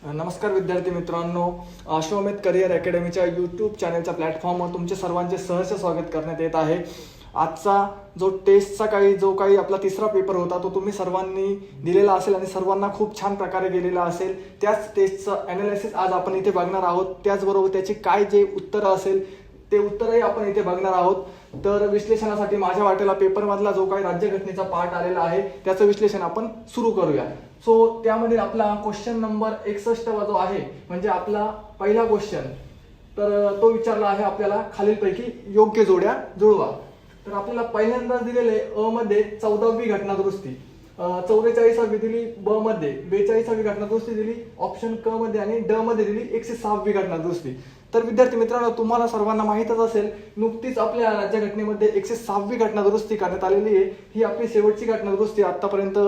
नमस्कार विद्यार्थी मित्रांनो, अश्वमेध करिअर अकॅडमीच्या यूट्यूब चॅनलच्या प्लॅटफॉर्मवर तुमचे सर्वांचे सहर्ष स्वागत करण्यात येत आहे। आजचा जो जो काही आपला तिसरा पेपर होता तो तुम्ही सर्वांनी दिलेला असेल आणि सर्वांना खूप छान प्रकारे गेलेला असेल। त्याच टेस्टचं ॲनालिसिस आज आपण इथे बघणार आहोत। त्याचबरोबर त्याची काय जे उत्तरं असेल ते उत्तरही आपण इथे बघणार आहोत। तर विश्लेषणासाठी माझ्या वाटेला पेपरमधला जो काही राज्यघटनेचा पार्ट आलेला आहे त्याचं विश्लेषण आपण सुरू करूया। सो त्यामध्ये आपला क्वेश्चन नंबर 61 जो आहे म्हणजे आपला पहिला क्वेश्चन, तर तो विचारला आहे आपल्याला खालीलपैकी योग्य जोड्या जुळवा। तर आपल्याला पहिल्यांदाच दिलेले अ मध्ये 14वी घटना दुरुस्ती, 44वी दिली, ब मध्ये 42वी घटना दुरुस्ती दिली, ऑप्शन क मध्ये आणि ड मध्ये दिली 106वी घटना दुरुस्ती। तर विद्यार्थी मित्रांनो, तुम्हाला सर्वांना माहीतच असेल नुकतीच आपल्या राज्यघटनेमध्ये 106वी घटना दुरुस्ती करण्यात आलेली आहे। ही आपली शेवटची घटना दुरुस्ती आतापर्यंत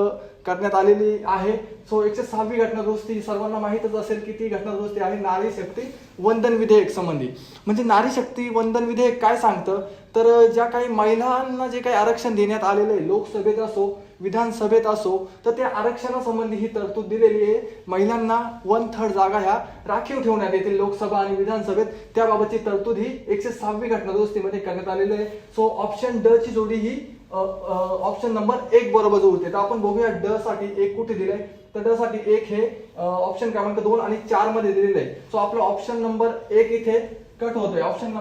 करण्यात आलेली आहे। सो 106वी घटना दुरुस्ती सर्वांना माहीतच असेल की ती घटना दुरुस्ती आहे नारी शक्ती वंदन विधेयक संबंधी। म्हणजे नारी शक्ती वंदन विधेयक काय सांगतं, तर ज्या काही महिलांना जे काही आरक्षण देण्यात आलेलं आहे लोकसभेत असो विधानसभेत असो, तर त्या आरक्षणासंबंधी ही तरतूद दिलेली आहे। महिलांना 1/3 जागा ह्या राखीव ठेवण्यात येतील लोकसभा आणि विधानसभेत, त्याबाबतची तरतूद ही 106वी घटना दुरुस्तीमध्ये करण्यात आलेली आहे। सो ऑप्शन ड ची जोडी ही ऑप्शन नंबर 1 बरोबर जुळते। तर आपण बघूया ड साठी 1 कुठे दिलंय, तर ड साठी 1 हे ऑप्शन क्रमांक 2 आणि 4 मध्ये दिलेलं आहे। सो आपलं ऑप्शन नंबर 1 इथे कट होतोय। ऑप्शन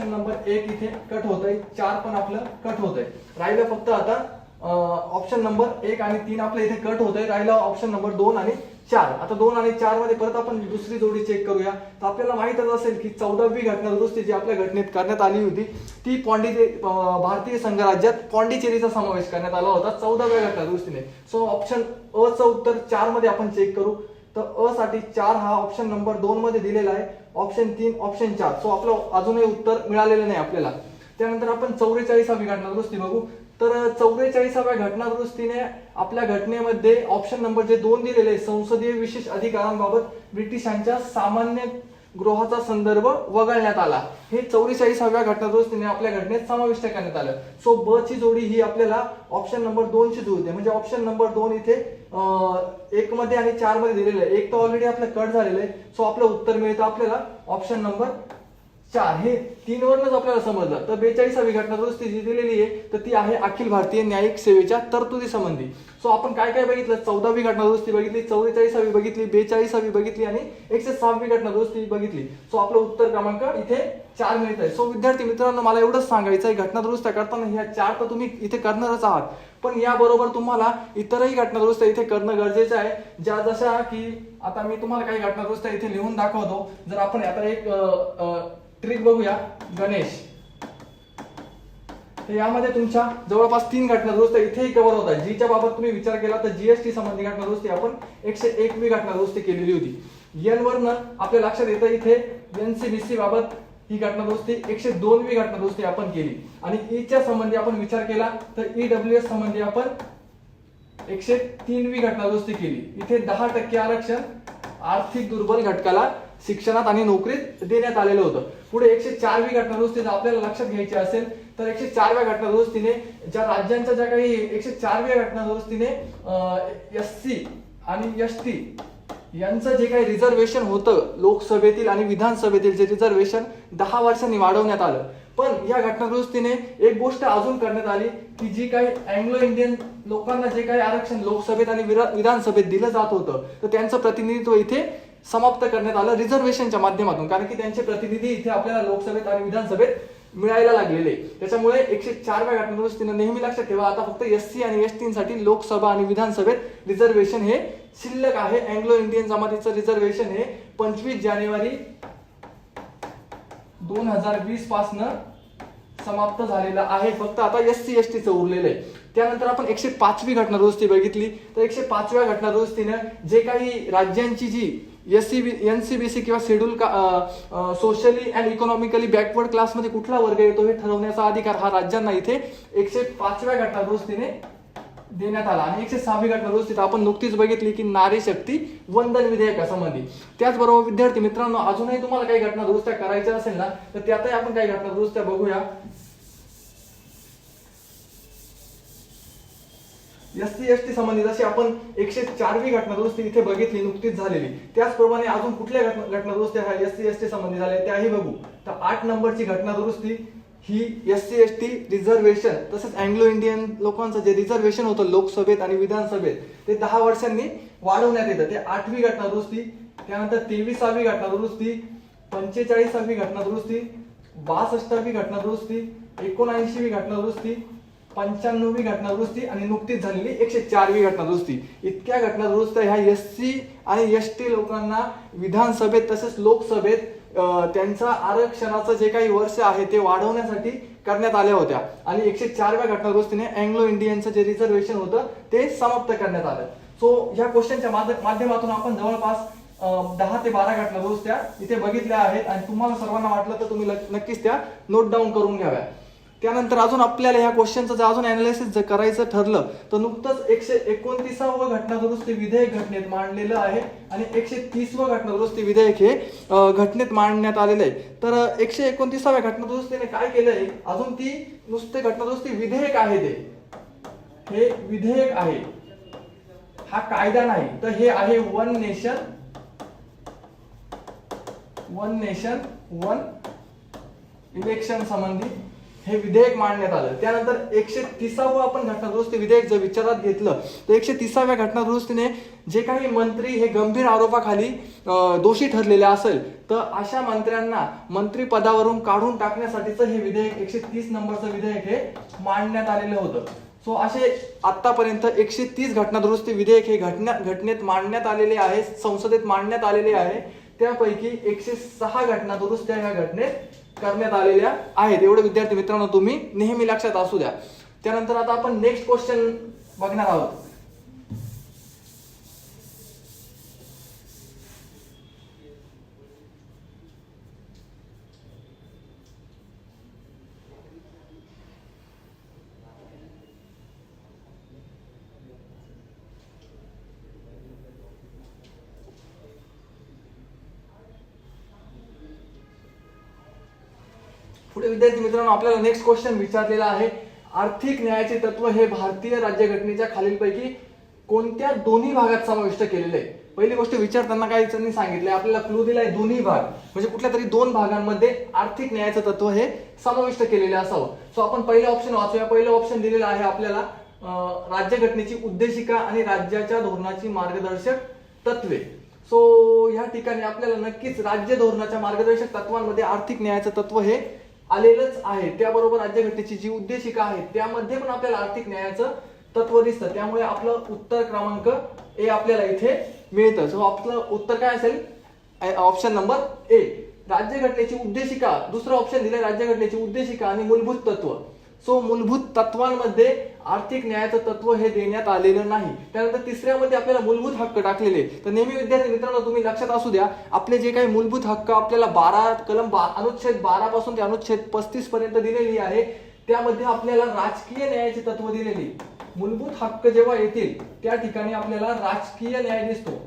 नंबर 1 इथे कट होतोय, 4 पण आपलं कट होतोय। राहिलं फक्त आता ऑप्शन नंबर 1 आणि 3 आपलं इथे कट होतोय, राहिलं ऑप्शन नंबर 2 आणि 4। आता 2 आणि 4 मध्ये परत आपण दुसरी जोडी चेक करूया। तर आपल्याला माहीतच असेल की 14वी घटना दुरुस्ती जी आपल्या घटनेत करण्यात आली होती ती भारतीय संघराज्यात पॉंडिचेरीचा समावेश करण्यात आला होता 14व्या घटना दुरुस्तीने। सो ऑप्शन अ चं उत्तर 4 मध्ये आपण चेक करू, तर अ साठी 4 हा ऑप्शन नंबर 2 मध्ये दिलेला आहे, ऑप्शन 3 ऑप्शन 4। सो आपलं अजूनही उत्तर मिळालेलं नाही आपल्याला। त्यानंतर आपण 44वी घटना दुरुस्ती बघू। तर 44व्या घटना दुरुस्तीने आपल्या घटनेमध्ये ऑप्शन नंबर जे 2 दिलेले आहे संसदीय विशेष अधिकारांबाबत ब्रिटिशांच्या सामान्य गृहाचा संदर्भ वगळण्यात आला, हे 44व्या घटना दुरुस्तीने आपल्या घटनेत समाविष्ट करण्यात आलं। सो ब ची जोडी ही आपल्याला ऑप्शन नंबर 2 ची जुळते। म्हणजे ऑप्शन नंबर 2 इथे 1 मध्ये आणि 4 मध्ये दिलेलं आहे, 1 तर ऑलरेडी आपलं कट झालेलं आहे। सो आपलं उत्तर मिळतं आपल्याला ऑप्शन नंबर 4। हे 3 वरनच आपल्याला समजलं। तर 42वी घटना दुरुस्ती जी दिलेली आहे तर ती आहे अखिल भारतीय न्यायिक सेवेच्या तरतुदी संबंधी। सो आपण काय काय बघितलं, 14वी घटना दुरुस्ती बघितली, 44वी बघितली, 42वी बघितली आणि 106वी घटना दुरुस्ती बघितली। सो आपलं उत्तर क्रमांक इथे 4 मिळत आहे। सो विद्यार्थी मित्रांनो, मला एवढंच सांगायचं आहे, घटना दुरुस्त्या करताना ह्या 4 तर तुम्ही इथे करणारच आहात, पण याबरोबर तुम्हाला इतरही घटना दुरुस्त्या इथे करणं गरजेचं आहे। ज्या जशा की आता मी तुम्हाला काही घटना दुरुस्त्या इथे लिहून दाखवतो। जर आपण आता एक ट्रिक बघूया, गणेश, तर यामध्ये तुमच्या जवळपास 3 घटना दुरुस्त्या इथेही कव्हर होतात। जीच्या बाबत तुम्ही विचार केला तर जीएसटी संबंधी घटना दुरुस्ती आपण 101वी घटना दुरुस्ती केलेली होती। एन वरनं आपल्या लक्षात येतं इथे एनसीबीसी बाबत ही घटना दुरुस्ती 102वी घटना दुरुस्ती आपण केली, आणि ई च्या संबंधी आपण विचार केला तर ईडब्ल्यूएस संबंधी आपण 103वी घटना दुरुस्ती केली। इथे 10% आरक्षण आर्थिक दुर्बल घटकाला शिक्षणात आणि नोकरीत देण्यात आलेलं होतं। पुढे 104वी घटना दुरुस्ती जर आपल्याला लक्षात घ्यायची असेल तर 104व्या घटना दुरुस्तीने ज्या राज्यांच्या ज्या काही 104व्या घटना दुरुस्तीने एससी आणि एसटी यांचं जे काही रिझर्वेशन होतं लोकसभेतील आणि विधानसभेतील जे रिझर्वेशन 10 वर्षांनी वाढवण्यात आलं। पण या घटना दुरुस्तीने एक गोष्ट अजून करण्यात आली की जी काही अँग्लो इंडियन लोकांना जे काही आरक्षण लोकसभेत आणि विधानसभेत दिलं जात होतं तर त्यांचं प्रतिनिधित्व इथे समाप्त करण्यात आलं रिझर्वेशनच्या माध्यमातून, कारण की त्यांचे प्रतिनिधी इथे आपल्याला लोकसभेत आणि विधानसभेत मिळायला लागलेले। त्याच्यामुळे 104व्या घटना दुरुस्तीने नेहमी लक्षात ठेवा, आता फक्त एससी आणि एसटी साठी लोकसभा आणि विधानसभेत रिझर्वेशन हे शिल्लक आहे। अँग्लो इंडियन जमातीचं रिझर्वेशन हे 25 जानेवारी 2020 पासून समाप्त झालेलं आहे, फक्त आता एससी एसटीचं उरलेलं आहे। त्यानंतर आपण 105वी घटना दुरुस्ती बघितली, तर 105व्या घटना दुरुस्तीने जे काही राज्यांची जी एनसीबीसी किंवा schedule socially and economically backward क्लासमध्ये कुठला वर्ग येतो हे ठरवण्याचा अधिकार हा राज्यांना इथे 105व्या घटना दुरुस्तीने देण्यात आला। आणि 106वी घटना दुरुस्ती आपण नुकतीच बघितली की नारी शक्ती वंदन विधेयकासंबंधी। त्याचबरोबर विद्यार्थी मित्रांनो, अजूनही तुम्हाला काही घटना दुरुस्त्या करायच्या असेल ना तर त्यातही आपण काही घटना दुरुस्त्या बघूया। SC/ST संबंधी जशी आपण 104वी घटना दुरुस्ती इथे बघितली नुकतीच झालेली, त्याचप्रमाणे अजून कुठल्या घटना दुरुस्त्या ह्या SC/ST संबंधी झाल्या त्याही बघू. तर 8 नंबरची घटना दुरुस्ती ही SC/ST रिझर्वेशन तसंच अँग्लो इंडियन लोकांचं जे रिझर्वेशन होतं लोकसभेत आणि विधानसभेत ते 10 वर्षांनी वाढवण्यात येतं. ते 8वी घटना दुरुस्ती. त्यानंतर 23वी घटना दुरुस्ती, 45वी घटना दुरुस्ती, 62वी घटना दुरुस्ती, 79वी घटना दुरुस्ती, 95वी घटना दुरुस्ती आणि नुकतीच झालेली 104वी घटना दुरुस्ती. इतक्या घटना दुरुस्त्या ह्या SC आणि ST लोकांना विधानसभेत तसेच लोकसभेत त्यांचं आरक्षणाचं जे काही वर्ष आहे ते वाढवण्यासाठी करण्यात आल्या होत्या. आणि 104व्या घटना दुरुस्तीने अँग्लो इंडियनचं जे रिझर्वेशन होतं ते समाप्त करण्यात आलं. सो ह्या क्वेश्चनच्या माध्यमातून आपण जवळपास 10 ते 12 घटना दुरुस्त्या इथे बघितल्या आहेत आणि तुम्हाला सर्वांना वाटलं तर तुम्ही नक्कीच त्या नोट डाऊन करून घ्याव्या. त्यानंतर अजून आपल्याला ह्या क्वेश्चनचं जर अजून अनालिसिस जर करायचं ठरलं तर नुकतंच 129वं घटना दुरुस्ती विधेयक घटनेत मांडलेलं आहे आणि 130वं घटना दुरुस्ती विधेयक हे घटनेत मांडण्यात आलेलं आहे. तर 129व्या घटना दुरुस्तीने काय केलंय, अजून ती नुसते घटना दुरुस्ती विधेयक आहे, हे विधेयक आहे, हा कायदा नाही. तर हे आहे वन नेशन वन इलेक्शन संबंधी हे विधेयक मांडण्यात आलं. त्यानंतर 130वं आपण घटना दुरुस्ती विधेयक जर विचारात घेतलं तर 130व्या घटना दुरुस्तीने जे काही मंत्री हे गंभीर आरोपाखाली दोषी ठरलेले असेल तर अशा मंत्र्यांना मंत्री पदावरून काढून टाकण्यासाठीचं हे विधेयक 130 नंबरचं विधेयक हे मांडण्यात आलेलं होतं. सो असे आतापर्यंत 130 घटना दुरुस्ती विधेयक हे घटनेत मांडण्यात आलेले आहे, संसदेत मांडण्यात आलेले आहे. त्यापैकी 106 घटना दुरुस्त्या ह्या घटनेत करण्यात आलेल्या आहेत. एवढे विद्यार्थी मित्रांनो तुम्ही नेहमी लक्षात असू द्या. त्यानंतर आता आपण नेक्स्ट क्वेश्चन बघणार आहोत. पुढे विद्यार्थी मित्रांनो आपल्याला नेक्स्ट क्वेश्चन विचारलेला आहे. आर्थिक न्यायाचे तत्व हे भारतीय राज्यघटनेच्या खालीलपैकी कोणत्या दोन्ही भागात समाविष्ट केलेले आहे. पहिली गोष्ट विचारताना काय त्यांनी सांगितलंय, आपल्याला क्लू दिलाय दोन्ही भाग, म्हणजे कुठल्या तरी 2 भागांमध्ये आर्थिक न्यायाचं तत्व हे समाविष्ट केलेले असावं. सो आपण पहिलं ऑप्शन वाचूया. पहिलं ऑप्शन दिलेलं आहे आपल्याला राज्यघटनेची उद्देशिका आणि राज्याच्या धोरणाची मार्गदर्शक तत्वे. सो या ठिकाणी आपल्याला नक्कीच राज्य धोरणाच्या मार्गदर्शक तत्वांमध्ये आर्थिक न्यायाचं तत्व हे आलेलंच आहे. त्याबरोबर राज्यघटनेची जी उद्देशिका आहे त्यामध्ये पण आपल्याला आर्थिक न्यायाचं तत्व दिसतं. त्यामुळे आपलं उत्तर क्रमांक ए आपल्याला इथे मिळतं. सो आपलं उत्तर काय असेल, ऑप्शन नंबर ए राज्यघटनेची उद्देशिका. दुसरं ऑप्शन दिलंय राज्यघटनेची उद्देशिका आणि मूलभूत तत्व. सो मूलभूत तत्वांमध्ये आर्थिक न्यायाचं तत्व हे देण्यात आलेलं नाही. त्यानंतर तिसऱ्यामध्ये आपल्याला मूलभूत हक्क टाकलेले. तर नेहमी विद्यार्थी मित्रांनो तुम्ही लक्षात असू द्या, आपले जे काही मूलभूत हक्क आपल्याला अनुच्छेद 12 पासून ते अनुच्छेद 35 पर्यंत दिलेली आहे. त्यामध्ये आपल्याला राजकीय न्यायाचे तत्व दिलेली. मूलभूत हक्क जेव्हा येतील त्या ठिकाणी आपल्याला राजकीय न्याय दिसतो.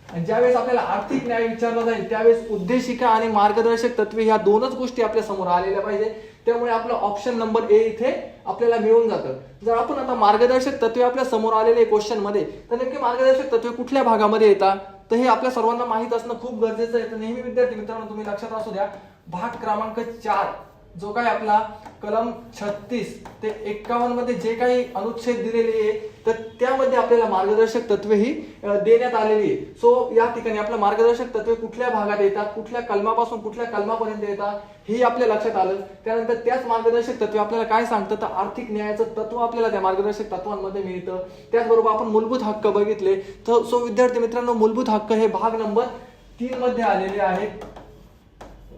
आणि ज्यावेळेस आपल्याला आर्थिक न्याय विचारला जाईल त्यावेळेस उद्देशिका आणि मार्गदर्शक तत्वे ह्या दोनच गोष्टी आपल्या समोर आलेल्या पाहिजे. त्यामुळे आपलं ऑप्शन नंबर ए इथे आपल्याला मिळून जातं. जर आपण आता मार्गदर्शक तत्वे आपल्या समोर आलेले क्वेश्चन मध्ये, तर नेमके मार्गदर्शक तत्वे कुठल्या भागामध्ये येतात तर हे आपल्या सर्वांना माहित असणं खूप गरजेचं आहे. तर नेहमी विद्यार्थी मित्रांनो तुम्ही लक्षात असू द्या, भाग क्रमांक 4 जो काय आपला कलम 36 ते 51 मध्ये जे काही अनुच्छेद दिलेले आहे तर त्यामध्ये आपल्याला मार्गदर्शक तत्वे ही देण्यात आलेली आहे. सो या ठिकाणी आपलं मार्गदर्शक तत्वे कुठल्या भागात येतात, कुठल्या कलमापासून कुठल्या कलमापर्यंत येतात हे आपल्या लक्षात आलं. त्यानंतर त्याच मार्गदर्शक तत्वे आपल्याला काय सांगतं तर आर्थिक न्यायाचं तत्व आपल्याला त्या मार्गदर्शक तत्वांमध्ये मिळतं. त्याचबरोबर आपण मूलभूत हक्क बघितले. तर सो विद्यार्थी मित्रांनो मूलभूत हक्क हे भाग नंबर 3 मध्ये आलेले आहेत,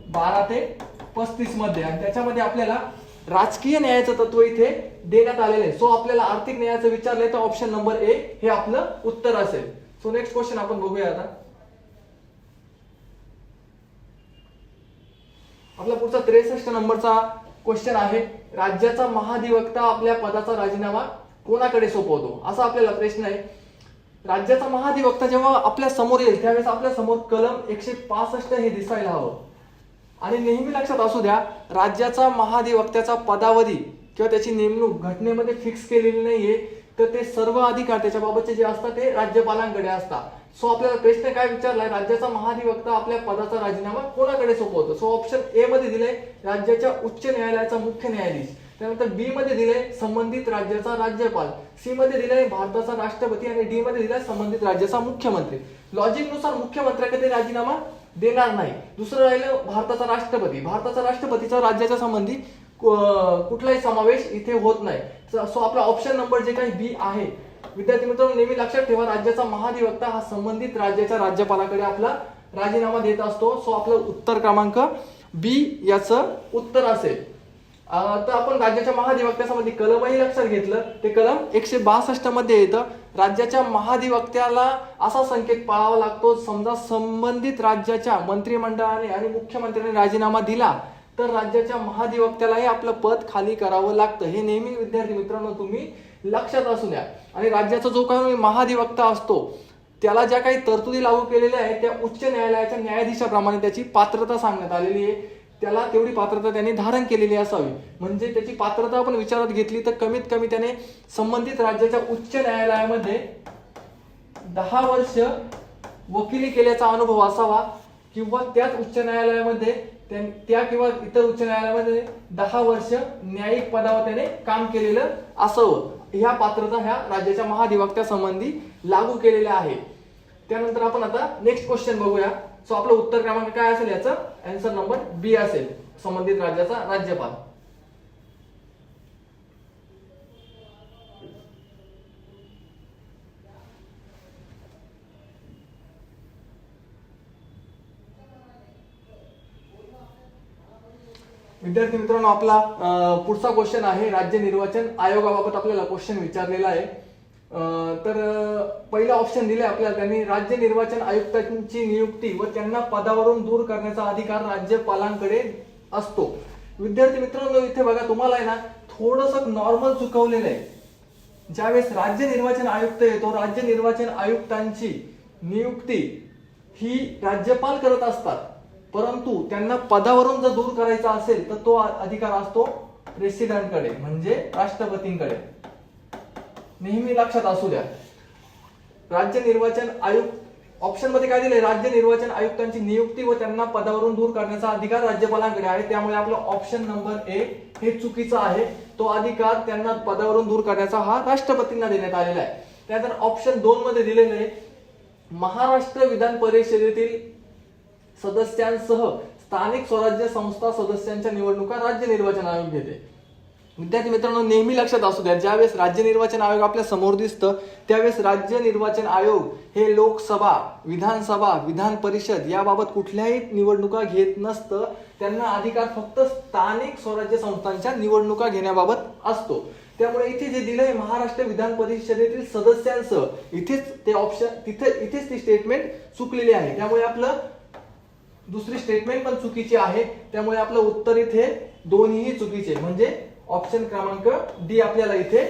12 ते 35 मध्ये. आणि त्याच्यामध्ये आपल्याला राजकीय न्यायाचं तत्व इथे देण्यात आलेलं आहे. सो आपल्याला आर्थिक न्यायाचं विचारलंय तर ऑप्शन नंबर ए हे आपलं उत्तर असेल. सो नेक्स्ट क्वेश्चन आपण बघूया. आता आपला पुढचा 63 नंबरचा क्वेश्चन आहे, राज्याचा महाधिवक्ता आपल्या पदाचा राजीनामा कोणाकडे सोपवतो, असा आपल्याला प्रश्न आहे. राज्याचा महाधिवक्ता जेव्हा आपल्या समोर येईल त्यावेळेस आपल्या समोर कलम 165 हे दिसायला हवं. आणि नेहमी लक्षात असू द्या, राज्याचा महाधिवक्त्याचा पदावधी किंवा त्याची नेमणूक घटनेमध्ये फिक्स केलेली नाहीये, तर ते सर्व अधिकार त्याच्याबाबतचे जे असतात ते राज्यपालांकडे असतात. सो आपल्याला प्रश्न काय विचारलाय, राज्याचा महाधिवक्ता आपल्या पदाचा राजीनामा कोणाकडे सोपवतो. सो ऑप्शन ए मध्ये दिले राज्याच्या उच्च न्यायालयाचा मुख्य न्यायाधीश, त्यानंतर बी मध्ये दिले संबंधित राज्याचा राज्यपाल, सी मध्ये दिले भारताचा राष्ट्रपती आणि डी मध्ये दिला संबंधित राज्याचा मुख्यमंत्री. लॉजिक नुसार मुख्यमंत्र्याकडे राजीनामा देणार नाही. दुसरं राहिलं भारताचा राष्ट्रपती. भारताचा राष्ट्रपतीचा राज्याच्या संबंधी कुठलाही समावेश इथे होत नाही. सो आपला ऑप्शन नंबर जे काही बी आहे, विद्यार्थी मित्रांनो नेहमी लक्षात ठेवा, राज्याचा महाधिवक्ता हा संबंधित राज्याच्या राज्यपालाकडे आपला राजीनामा देत असतो. सो आपलं उत्तर क्रमांक बी याचं उत्तर असेल. तर आपण राज्याच्या महाधिवक्त्यासंबंधी कलमही लक्षात घेतलं, ते कलम 162 मध्ये येतं. राज्याच्या महाधिवक्त्याला असा संकेत पाळावा लागतो, समजा संबंधित राज्याच्या मंत्रिमंडळाने आणि मुख्यमंत्र्यांनी राजीनामा दिला तर राज्याच्या महाधिवक्त्यालाही आपलं पद खाली करावं लागतं. हे नेहमी विद्यार्थी मित्रांनो तुम्ही लक्षात असू द्या. आणि राज्याचा जो काही महाधिवक्ता असतो त्याला ज्या काही तरतुदी लागू केलेल्या आहेत त्या उच्च न्यायालयाच्या न्यायाधीशाप्रमाणे त्याची पात्रता सांगण्यात आलेली आहे. त्याला तेवढी पात्रता त्याने धारण केलेली असावी. म्हणजे त्याची पात्रता आपण विचारात घेतली तर कमीत कमी त्याने संबंधित राज्याच्या उच्च न्यायालयामध्ये 10 वर्ष वकिली केल्याचा अनुभव असावा, किंवा त्याच उच्च न्यायालयामध्ये त्या किंवा इतर उच्च न्यायालयामध्ये 10 वर्ष न्यायिक पदावर त्याने काम केलेलं असावं. ह्या पात्रता ह्या राज्याच्या महाधिवक्त्या संबंधी लागू केलेल्या आहे. त्यानंतर आपण आता नेक्स्ट क्वेश्चन बघूया. सो आपलं उत्तर क्रमांक काय असेल, याचा आन्सर नंबर बी असेल, संबंधित राज्याचा राज्यपाल. विद्यार्थी मित्रांनो आपला पुढचा क्वेश्चन आहे राज्य निर्वाचन आयोगाबाबत आपल्याला क्वेश्चन विचारलेला आहे. तर पहिला ऑप्शन दिले आपल्याला त्यांनी, राज्य निर्वाचन आयुक्तांची नियुक्ती व त्यांना पदावरून दूर करण्याचा अधिकार राज्यपालांकडे असतो. विद्यार्थी मित्रांनो इथे बघा, तुम्हाला आहे ना थोडंसं नॉर्मल चुकवलेलं आहे. ज्यावेळेस राज्य निर्वाचन आयुक्त येतो, राज्य निर्वाचन आयुक्तांची नियुक्ती ही राज्यपाल करत असतात, परंतु त्यांना पदावरून जर दूर करायचा असेल तर तो अधिकार असतो प्रेसिडेंटकडे, म्हणजे राष्ट्रपतींकडे. नेहमी लक्षात असू द्या. राज्य निर्वाचन आयुक्त ऑप्शन मध्ये काय दिले, राज्य निर्वाचन आयुक्तांची नियुक्ती व त्यांना पदावरून दूर करण्याचा अधिकार राज्यपालांकडे आहे. त्यामुळे आपलं ऑप्शन नंबर ए हे चुकीचं आहे. तो अधिकार त्यांना पदावरून दूर करण्याचा हा राष्ट्रपतींना देण्यात आलेला आहे. त्यानंतर ऑप्शन 2 मध्ये दिलेलं आहे, महाराष्ट्र विधान परिषदेतील सदस्यांसह स्थानिक स्वराज्य संस्था सदस्यांच्या निवडणुका राज्य निर्वाचन आयोग घेते. विद्यार्थी मित्रांनो नेहमी लक्षात असू द्या, ज्यावेळेस राज्य निर्वाचन आयोग आपल्या समोर दिसतं त्यावेळेस राज्य निर्वाचन आयोग हे लोकसभा, विधानसभा, विधान परिषद याबाबत कुठल्याही निवडणुका घेत नसतं. त्यांना अधिकार फक्त स्थानिक स्वराज्य संस्थांच्या निवडणुका घेण्याबाबत असतो. त्यामुळे इथे जे दिलंय महाराष्ट्र विधान परिषदेतील सदस्यांसह, इथेच ते ऑप्शन इथेच ती स्टेटमेंट चुकलेली आहे. त्यामुळे आपलं दुसरी स्टेटमेंट पण चुकीची आहे. त्यामुळे आपलं उत्तर इथे दोन्हीही चुकीचे, म्हणजे ऑप्शन क्रमांक डी आपल्याला इथे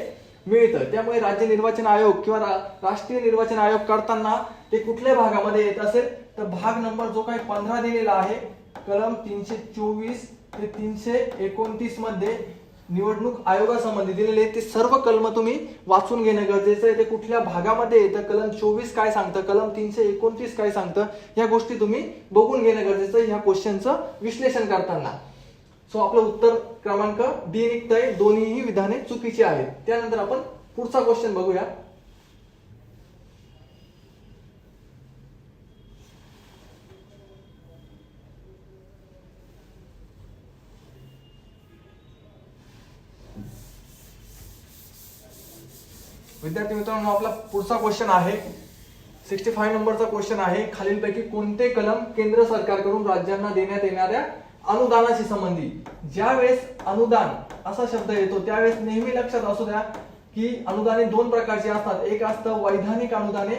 मिळतं. त्यामुळे राज्य निर्वाचन आयोग किंवा राष्ट्रीय निर्वाचन आयोग करताना ते कुठल्या भागामध्ये येत असेल तर भाग नंबर जो काही 15 दिलेला आहे, कलम 324 ते 329 मध्ये निवडणूक आयोगासंबंधी दिलेले ते सर्व कलम तुम्ही वाचून घेणं गरजेचं आहे. ते कुठल्या भागामध्ये येतं, कलम 24 काय सांगतं, कलम 329 काय सांगतं, या गोष्टी तुम्ही बघून घेणं गरजेचं आहे ह्या क्वेश्चनचं विश्लेषण करताना. सो आपलं उत्तर क्रमांक डी निघतंय, दोन्हीही विधाने चुकीची आहेत. त्यानंतर आपण पुढचा क्वेश्चन बघूया. विद्यार्थी मित्रांनो आपला पुढचा क्वेश्चन आहे 65 नंबरचा क्वेश्चन आहे, खालीलपैकी कोणते कलम केंद्र सरकारकडून राज्यांना देण्यात येणाऱ्या अनुदानाशी संबंधी. ज्यावेळेस अनुदान असा शब्द येतो त्यावेळेस नेहमी लक्षात असू द्या की अनुदाने दोन प्रकारची असतात. एक असतं वैधानिक अनुदाने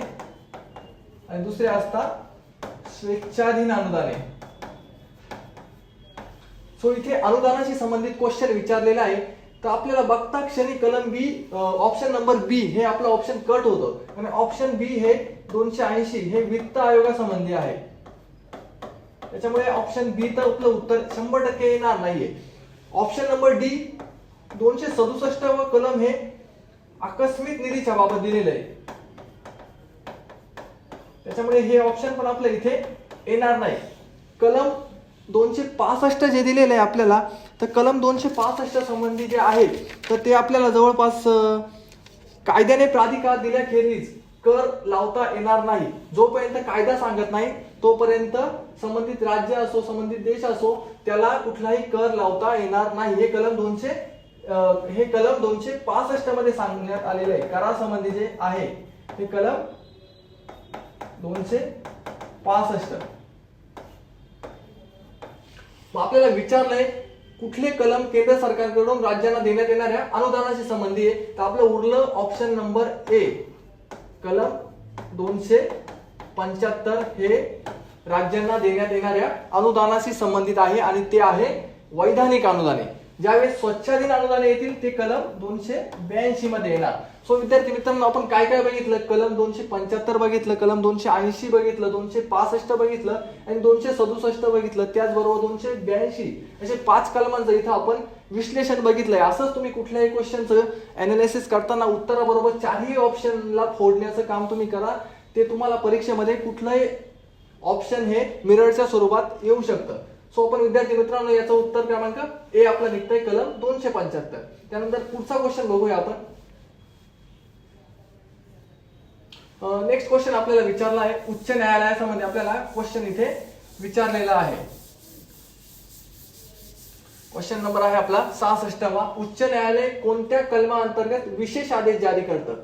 आणि दुसरे असतात स्वेच्छाधीन अनुदाने. सो इथे अनुदानाशी संबंधित क्वेश्चन विचारलेला आहे. तर आपल्याला बघता क्षणी कलम बी, ऑप्शन नंबर बी हे आपलं ऑप्शन कट होतं आणि ऑप्शन बी हे 280 हे वित्त आयोगासंबंधी आहे. त्याच्यामुळे ऑप्शन बी तर आपलं उत्तर 100% येणार नाहीये. ऑप्शन नंबर डी 267 व कलम हे आकस्मिक निधीच्या बाबत दिलेलं आहे, त्याच्यामुळे हे ऑप्शन पण आपल्या इथे येणार नाही. कलम 265 जे दिलेलं आहे आपल्याला, तर कलम 265 संबंधी जे आहे तर ते आपल्याला जवळपास कायद्याने प्राधिकार दिल्याखेरीज कर लावता येणार नाही. जोपर्यंत कायदा सांगत नाही तोपर्यंत संबंधित राज्य असो संबंधित देश असो त्याला कुठलाही कर लावता येणार नाही. हे कलम 265 मध्ये सांगण्यात आलेलं आहे. करासंबंधी जे आहे हे कलम 265. आपल्याला विचारलंय कुठले कलम केंद्र सरकारकडून राज्यांना देण्यात येणाऱ्या अनुदानाशी संबंधी आहे, तर आपलं उरलं ऑप्शन नंबर ए. कलम 275 हे राज्यांना देण्यात येणाऱ्या अनुदानाशी संबंधित आहे आणि ते आहे वैधानिक अनुदाने. ज्यावेळेस स्वच्छाधीन अनुदाने येतील ते कलम 282 मध्ये येणार. सो विद्यार्थी मित्रांनो, आपण काय काय बघितलं? कलम 275 बघितलं, कलम 280 बघितलं, 265 बघितलं आणि 267 बघितलं, त्याचबरोबर 282 असे 5 कलमांचं इथं आपण विश्लेषण बघितलंय. असंच तुम्ही कुठल्याही क्वेश्चनचं अनालिसिस करताना उत्तराबरोबर 4ही ऑप्शनला फोडण्याचं काम तुम्ही करा. ते तुम्हाला परीक्षेमध्ये कुठलंही ऑप्शन हे मिररच्या स्वरूपात येऊ शकतं. सो आपण विद्यार्थी मित्रांनो याचं उत्तर क्रमांक ए आपलं निघतंय कलम 275. त्यानंतर पुढचा क्वेश्चन बघूया आपण. नेक्स्ट क्वेश्चन आपल्याला विचारला आहे उच्च न्यायालयासंबंधी आपल्याला क्वेश्चन इथे विचारलेला आहे. क्वेश्चन नंबर आहे आपला 66वा. उच्च न्यायालय कोणत्या कलमाअंतर्गत विशेष आदेश जारी करतं?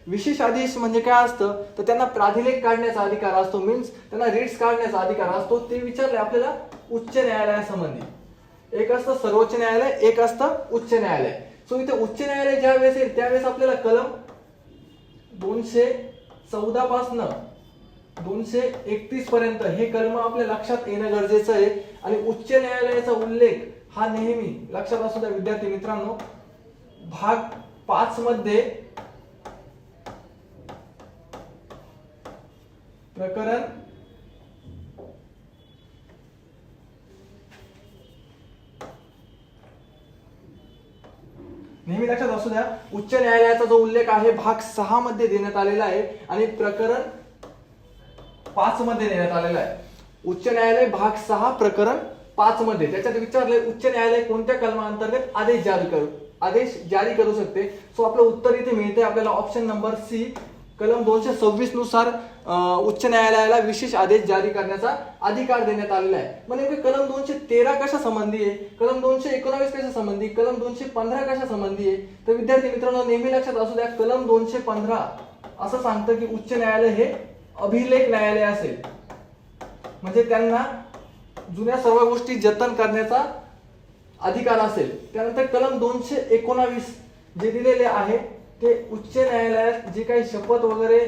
विशेष आदेश म्हणजे काय असतं? तर त्यांना प्राधिलेख काढण्याचा अधिकार असतो, मीन्स त्यांना रिट्स काढण्याचा अधिकार असतो. ते विचारले आपल्याला उच्च न्यायालयासंबंधी. एक असतं सर्वोच्च न्यायालय, एक असतं उच्च न्यायालय. सो इथे उच्च न्यायालय ज्या वेळेस येईल त्यावेळेस आपल्याला कलम 214 पासून 231 पर्यंत हे कलम आपल्या लक्षात येणं गरजेचं आहे. आणि उच्च न्यायालयाचा उल्लेख हा नेहमी लक्षात असू द्या विद्यार्थी मित्रांनो, भाग 5 मध्ये प्रकरण नेहमी लक्षात असू द्या. उच्च न्यायालयाचा जो उल्लेख आहे भाग 6 मध्ये देण्यात आलेला आहे आणि प्रकरण 5 मध्ये देण्यात आलेला आहे. उच्च न्यायालय भाग 6 प्रकरण 5 मध्ये. त्याच्यात विचारले उच्च न्यायालय कोणत्या कलमाअंतर्गत आदेश जारी करू शकते? सो आपलं उत्तर इथे मिळते आपल्याला ऑप्शन नंबर सी. कलम 226 नुसार उच्च न्यायालयाला विशेष आदेश जारी करण्याचा अधिकार देण्यात आलेला आहे. म्हणजे कलम 213 कशा संबंधी आहे, कलम 219 कशा संबंधी, कलम 215 कशा संबंधी आहे? तर विद्यार्थी मित्रांनो नेहमी लक्षात असू द्या कलम 215 असं सांगतं की उच्च न्यायालय हे अभिलेख न्यायालय असेल, म्हणजे त्यांना जुन्या सर्व गोष्टी जतन करण्याचा अधिकार असेल. त्यानंतर कलम 219 जे दिलेले आहे ते उच्च न्यायालयात जे काही शपथ वगैरे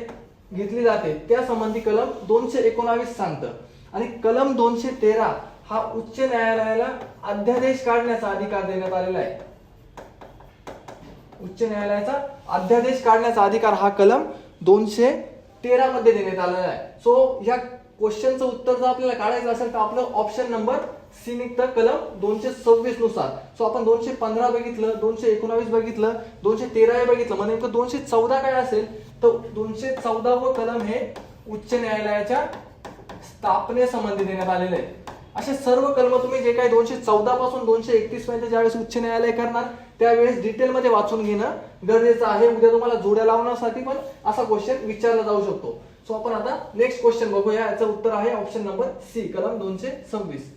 घेतली जाते त्या संबंधी कलम 219 सांगतं. आणि कलम 213 हा उच्च न्यायालयाला अध्यादेश काढण्याचा अधिकार देण्यात आलेला आहे. उच्च न्यायालयाचा अध्यादेश काढण्याचा अधिकार हा कलम 213 मध्ये देण्यात आलेला आहे. सो या क्वेश्चनचं उत्तर जर आपल्याला काढायचं असेल तर आपलं ऑप्शन नंबर सी निघतं कलम 226 नुसार. सो आपण 215 बघितलं, 219 बघितलं, 213 बघितलं, म्हणजे नेमकं 214 काय असेल? तर 214 कलम हे उच्च न्यायालयाच्या स्थापनेसंबंधी देण्यात आलेले आहे. असे सर्व कलम तुम्ही जे काही 214 पासून 231 पर्यंत ज्यावेळेस उच्च न्यायालय करणार त्यावेळेस डिटेलमध्ये वाचून घेणं गरजेचं आहे. उद्या तुम्हाला जोड्या लावण्यासाठी पण असा क्वेश्चन विचारला जाऊ शकतो. सो आपण आता नेक्स्ट क्वेश्चन बघूया. याचं उत्तर आहे ऑप्शन नंबर सी कलम 226.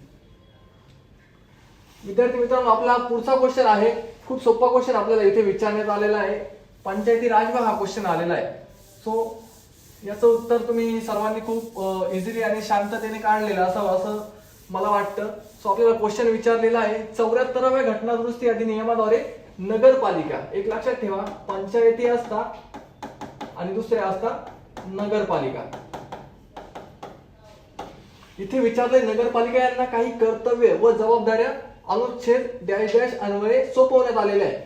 विद्यार्थी मित्रांनो आपला पुढचा क्वेश्चन आहे खूप सोपा क्वेश्चन आपल्याला इथे विचारण्यात आलेला आहे. पंचायती राज हा क्वेश्चन आलेला आहे. सो याचं उत्तर तुम्ही सर्वांनी खूप इझिली आणि शांततेने काढलेलं असावं असं मला वाटतं. सो आपल्याला क्वेश्चन विचारलेला आहे 74व्या घटना दुरुस्ती अधिनियमाद्वारे नगरपालिका, एक लक्षात ठेवा पंचायती असतात आणि दुसऱ्या असतात नगरपालिका. इथे विचारले नगरपालिका यांना काही कर्तव्य व जबाबदाऱ्या अनुच्छेद डॅश डॅश अन्वये सोपवण्यात आलेले आहे.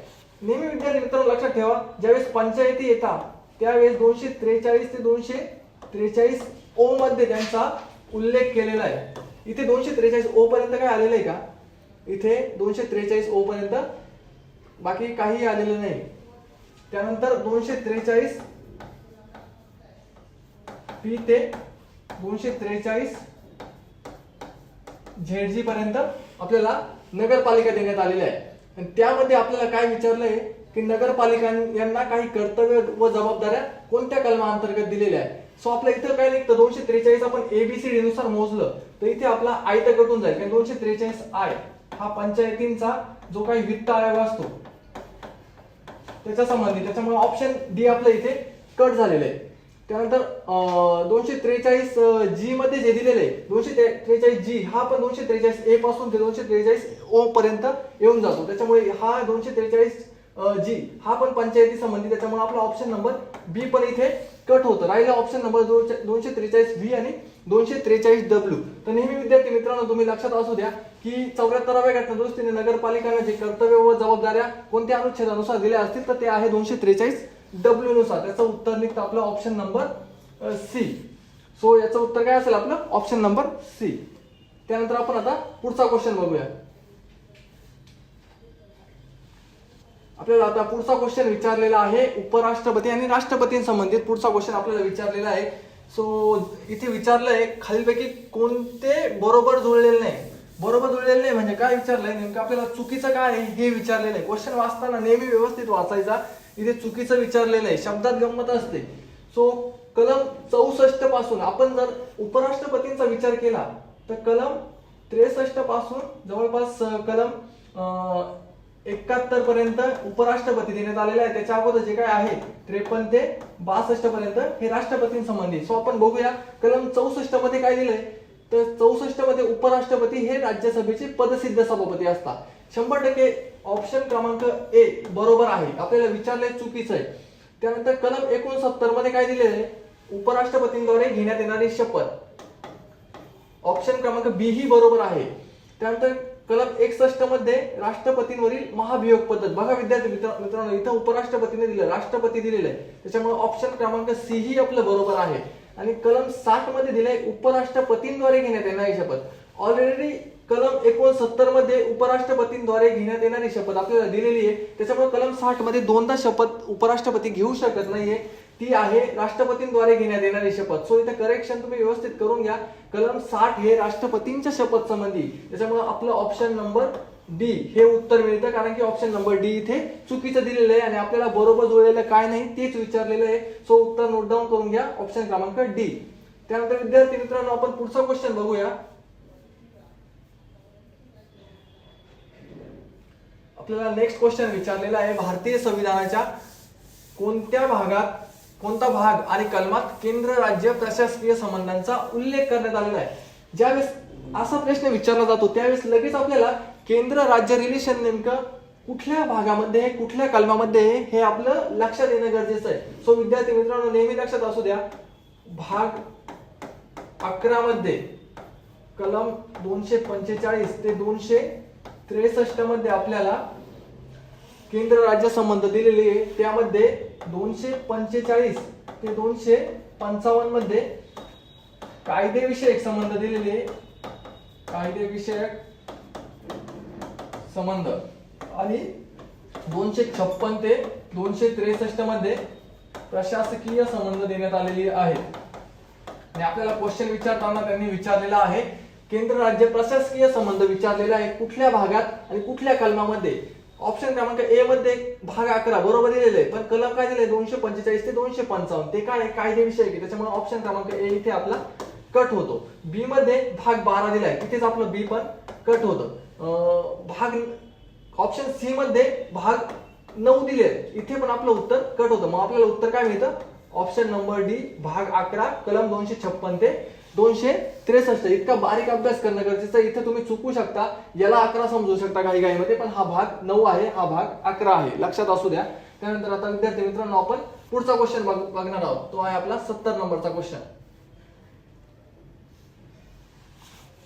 नेहमी विद्यार्थी मित्रांनो लक्षात ठेवा ज्यावेळेस पंचायती येतात त्यावेळेस 243 ते 243 ओ मध्ये त्यांचा उल्लेख केलेला आहे. इथे 243 ओ पर्यंत काय आलेलं आहे का? इथे 243 ओ पर्यंत बाकी काही आलेलं नाही. त्यानंतर 243 पी ते 243 ZG पर्यंत आपल्याला नगरपालिका देण्यात आलेल्या आहे. आणि त्यामध्ये आपल्याला काय विचारलंय की नगरपालिका यांना काही कर्तव्य व जबाबदाऱ्या कोणत्या कलमाअंतर्गत दिलेल्या आहेत. सो आपल्या इथं काय निघतं 243 आपण ABCD नुसार मोजलं तर इथे आपला आय तर कटून जाईल, कारण 243 आय हा पंचायतींचा जो काही वित्त आयोग असतो त्याच्या संबंधी, त्याच्यामुळे ऑप्शन डी आपलं इथे कट झालेलं आहे. त्यानंतर 243 जी मध्ये जे दिलेलं आहे 243 जी हा पण 243 ए पासून ते 243 ओ पर्यंत येऊन जातो. त्याच्यामुळे हा 243 जी हा पण पंचायती संबंधी, त्याच्यामुळे आपला ऑप्शन नंबर बी पण इथे कट होतं. राहिला ऑप्शन नंबर 243 व्ही आणि 243 डब्ल्यू. तर नेहमी विद्यार्थी मित्रांनो तुम्ही लक्षात असू द्या की 74व्या घटना दुरुस्तीने नगरपालिकांना जे कर्तव्य व जबाबदाऱ्या कोणत्या अनुच्छेदानुसार दिल्या असतील तर ते आहे 243 डब्ल्यू नुसार. त्याचं उत्तर निघतं आपलं ऑप्शन नंबर सी. सो याचं उत्तर काय असेल आपलं ऑप्शन नंबर सी. त्यानंतर आपण आता पुढचा क्वेश्चन बघूया. आपल्याला आता पुढचा क्वेश्चन विचारलेला आहे उपराष्ट्रपती आणि राष्ट्रपतींसंबंधित पुढचा क्वेश्चन आपल्याला विचारलेला आहे. सो इथे विचारलंय खालीलपैकी कोणते बरोबर जुळलेले नाही. बरोबर जुळलेले नाही म्हणजे काय विचारलंय नेमकं आपल्याला चुकीचं काय आहे हे विचारलेलं आहे. क्वेश्चन वाचताना नेहमी व्यवस्थित वाचायचा. इथे चुकीचं विचारलेलं आहे, शब्दात गंमत असते. सो कलम 64 पासून आपण जर उपराष्ट्रपतींचा विचार केला तर कलम 63 पासून जवळपास कलम 71 पर्यंत उपराष्ट्रपती देण्यात आलेला आहे. त्याच्या अगोदर जे काय आहे 53 ते 62 पर्यंत हे राष्ट्रपतींसंबंधी. सो आपण बघूया कलम 64 मध्ये काय दिलंय तर 64 मध्ये उपराष्ट्रपती हे राज्यसभेचे पदसिद्ध सभापती असतात. 100% ऑप्शन क्रमांक ए बरोबर आहे. आपल्याला विचारलंय चुकीचं आहे. त्यानंतर कलम 69 मध्ये काय दिलेलं आहे उपराष्ट्रपतींद्वारे घेण्यात येणारी शपथ, ऑप्शन क्रमांक बी ही बरोबर आहे. त्यानंतर कलम 61 मध्ये राष्ट्रपतींवरील महाभियोग पद्धत. बघा विद्यार्थी मित्रांनो इथं उपराष्ट्रपतीने दिलं, राष्ट्रपती दिलेलं आहे, त्याच्यामुळे ऑप्शन क्रमांक सी ही आपलं बरोबर आहे. आणि कलम 60 मध्ये दिलंय उपराष्ट्रपतींद्वारे घेण्यात येणारी शपथ. ऑलरेडी कलम 69 मध्ये उपराष्ट्रपतींद्वारे घेण्यात येणारी शपथ आपल्याला दिलेली आहे. त्याच्यामुळे कलम 60 मध्ये दोनदा शपथ उपराष्ट्रपती घेऊ शकत नाहीये, ती आहे राष्ट्रपतींद्वारे घेण्यात येणारी शपथ. सो इथे करेक्शन तुम्ही व्यवस्थित करून घ्या. कलम 60 हे राष्ट्रपतींच्या शपथ संबंधी, त्याच्यामुळे आपलं ऑप्शन नंबर डी हे उत्तर मिळतं, कारण की ऑप्शन नंबर डी इथे चुकीचं दिलेलं आहे आणि आपल्याला बरोबर जुळलेलं काय नाही तेच विचारलेलं आहे. सो उत्तर नोट डाऊन करून घ्या, ऑप्शन क्रमांक डी. त्यानंतर विद्यार्थी मित्रांनो आपण पुढचा क्वेश्चन बघूया. आपल्याला नेक्स्ट क्वेश्चन विचारलेला आहे भारतीय संविधानाच्या कोणता भाग आणि कलमात केंद्र राज्य प्रशासकीय संबंधांचा उल्लेख करण्यात आलेला आहे. ज्यावेळेस असा प्रश्न विचारला जातो त्यावेळेस लगेच आपल्याला केंद्र राज्य रिलेशन नेमकं कुठल्या भागामध्ये कुठल्या कलमामध्ये हे आपलं लक्षात येणं गरजेचं आहे. सो विद्यार्थी मित्रांनो नेहमी लक्षात असू द्या, भाग 11 मध्ये कलम 245 ते 263 मध्ये आपल्याला केंद्र राज्य संबंध दिलेले आहे. त्यामध्ये 245 ते 255 मध्ये कायदेविषयक संबंध दिलेले, कायदेविषयक संबंध, आणि 256 ते 263 मध्ये प्रशासकीय संबंध देण्यात आलेले आहेत. आणि आपल्याला क्वेश्चन विचारताना त्यांनी विचारलेला आहे केंद्र राज्य प्रशासकीय संबंध विचारलेला आहे कुठल्या भागात आणि कुठल्या कलमामध्ये. ऑप्शन क्रमांक ए मध्ये भाग 11 बरोबर दिलेलं आहे, पण कलम काय दिलंय 245 ते 255 ते काय आहे कायदेविषयक आहे, त्याच्यामुळे ऑप्शन क्रमांक ए इथे आपला कट होतो. बी मध्ये भाग 12 दिलाय, तिथेच आपलं बी पण कट होतं. भाग ऑप्शन सी मध्ये भाग 9 दिले, इथे पण आपलं उत्तर कट होतं. मग आपल्याला उत्तर काय मिळतं ऑप्शन नंबर डी भाग 11 कलम 256 ते 263. इतका बारीक अभ्यास करणं गरजेचं आहे. इथे तुम्ही चुकू शकता, याला 11 समजू शकता काही मध्ये, पण हा भाग 9 आहे, हा भाग 11 आहे, लक्षात असू द्या. त्यानंतर आता विद्यार्थी मित्रांनो आपण पुढचा क्वेश्चन बघणार आहोत. तो आहे आपला 70 नंबरचा क्वेश्चन.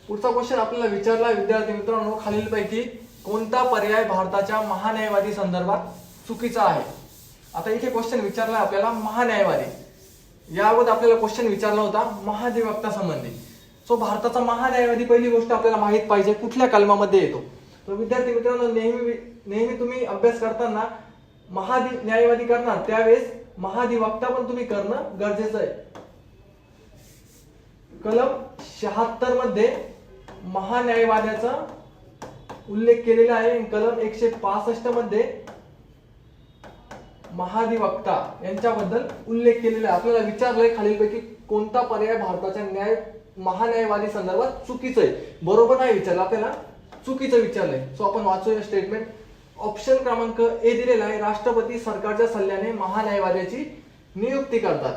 पुढचा क्वेश्चन आपल्याला विचारला विद्यार्थी मित्रांनो खालीलपैकी कोणता पर्याय भारताच्या महान्यायवादी संदर्भात चुकीचा आहे. आता इथे क्वेश्चन विचारला आपल्याला महान्यायवादी, या अगोदर आपल्याला क्वेश्चन विचारला होता महाधिवक्ता संबंधी. सो भारताचा महान्यायवादी पहिली गोष्ट आपल्याला माहित पाहिजे कुठल्या कलमामध्ये येतो. तर विद्यार्थी मित्रांनो, नेहमी तुम्ही अभ्यास करताना न्यायवादी करणार त्यावेळेस महाधिवक्ता पण तुम्ही करणं गरजेचं आहे. कलम 76 मध्ये महान्यायवाद्याचा उल्लेख केलेला आहे. कलम 165 मध्ये महाधिवक्ता यांच्याबद्दल उल्लेख केलेला आहे. आपल्याला विचारलंय खालीलपैकी कोणता पर्याय भारताच्या महान्यायवादी संदर्भात चुकीचं आहे. बरोबर नाही विचारलं, आपल्याला चुकीचं विचारलंय. सो आपण वाचूया स्टेटमेंट. ऑप्शन क्रमांक ए दिलेला आहे, राष्ट्रपती सरकारच्या सल्ल्याने महान्यायवाद्याची नियुक्ती करतात.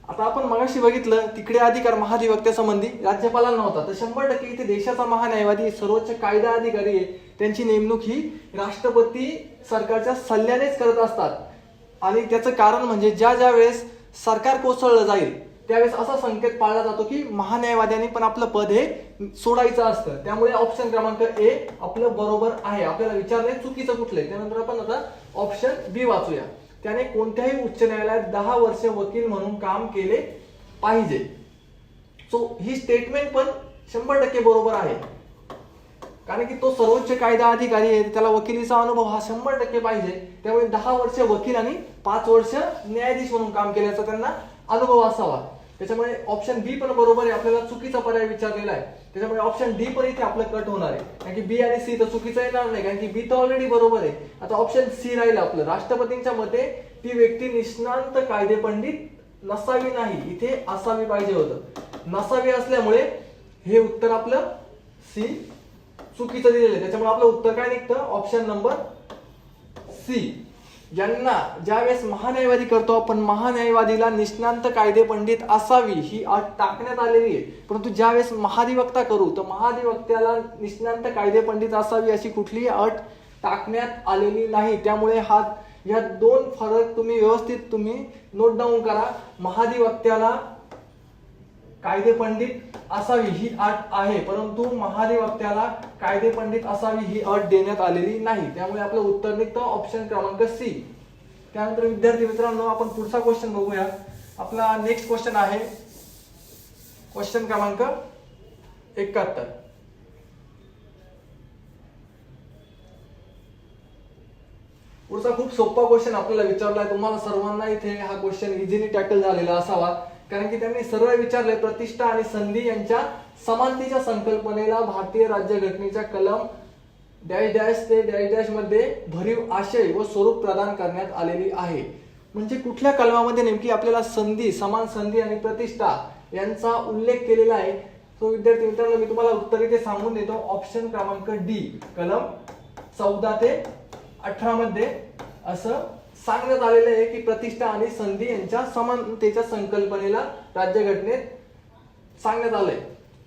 आता आपण मगाशी बघितलं तिकडे अधिकार महाधिवक्त्यासंबंधी राज्यपालांना नव्हता, तर 100% इथे देशाचा महान्यायवादी सर्वोच्च कायदा अधिकारी आहे, त्यांची नेमणूक ही राष्ट्रपती सरकारच्या सल्ल्यानेच करत असतात. आणि त्याचं कारण म्हणजे ज्या वेळेस सरकार कोसळलं जाईल त्यावेळेस असा संकेत पाळला जातो की महान्यायवाद्यांनी पण आपलं पद हे सोडायचं असतं. त्यामुळे ऑप्शन क्रमांक ए आपलं बरोबर आहे. आपल्याला विचारलंय चुकीचं कुठलंय. त्यानंतर आपण आता ऑप्शन बी वाचूया. त्याने कोणत्याही उच्च न्यायालयात 10 वर्ष वकील म्हणून काम केले पाहिजे. सो ही स्टेटमेंट पण 100% बरोबर आहे, कारण की तो सर्वोच्च कायदा अधिकारी आहे, त्याला वकिलीचा अनुभव हा 100% पाहिजे. त्यामुळे 10 वर्ष वकील आणि 5 वर्ष न्यायाधीश म्हणून काम केल्याचा त्यांना अनुभव असावा. त्याच्यामुळे ऑप्शन बी पण बरोबर आहे. आपल्याला चुकीचा पर्याय विचारलेला आहे, त्याच्यामुळे ऑप्शन डी पण इथे आपलं कट होणार आहे, कारण की बी आणि सी तर चुकीचं येणार नाही, कारण की बी तर ऑलरेडी बरोबर आहे. आता ऑप्शन सी राहिलं आपलं. राष्ट्रपतींच्या मते ती व्यक्ती निष्णांत कायदेपंडित नसावी नाही, इथे असावी पाहिजे होतं. नसावी असल्यामुळे हे उत्तर आपलं सी चुकीचं दिलेलं आहे. त्याच्यामुळे आपलं उत्तर काय निघतं, ऑप्शन नंबर सी. यांना ज्यावेळेस महान्यायवादी करतो आपण, महान्यायवादीला निष्णांत कायदेपंडित असावी ही अट टाकण्यात आलेली आहे. परंतु ज्यावेळेस महाधिवक्ता करू तर महाधिवक्त्याला निष्णांत कायदेपंडित असावी अशी कुठलीही अट टाकण्यात आलेली नाही. त्यामुळे ह्या दोन फरक तुम्ही व्यवस्थित नोट डाऊन करा. महाधिवक्त्याला कायदेपंडित असावी ही अट आहे, परंतु महाधिवक्त्याला कायदेपंडित असावी ही अट देण्यात आलेली नाही. त्यामुळे आपलं उत्तर निघतं ऑप्शन क्रमांक सी. त्यानंतर विद्यार्थी मित्रांनो, आपण पुढचा क्वेश्चन बघूया. आपला नेक्स्ट क्वेश्चन आहे क्वेश्चन क्रमांक 71. पुढचा खूप सोपा क्वेश्चन आपल्याला विचारलाय. तुम्हाला सर्वांना इथे हा क्वेश्चन इझिली टॅकल झालेला असावा, कारण की त्यांनी सरळ विचारले, प्रतिष्ठा आणि संधी यांच्या समानतेच्या संकल्पनेला भारतीय राज्यघटनेच्या कलम डॅश डॅश ते डॅश डॅश मध्ये भरीव आशय व स्वरूप प्रदान करण्यात आलेली आहे. म्हणजे कुठल्या कलमामध्ये नेमकी आपल्याला संधी, समान संधी आणि प्रतिष्ठा यांचा उल्लेख केलेला आहे. तो विद्यार्थी मित्रांनो, मी तुम्हाला उत्तर इथे सांगून देतो. ऑप्शन क्रमांक डी, कलम 14 ते 18 मध्ये असं सांगण्यात आलेलं आहे की प्रतिष्ठा आणि संधी यांच्या समानतेच्या संकल्पनेला राज्यघटनेत सांगण्यात आलंय.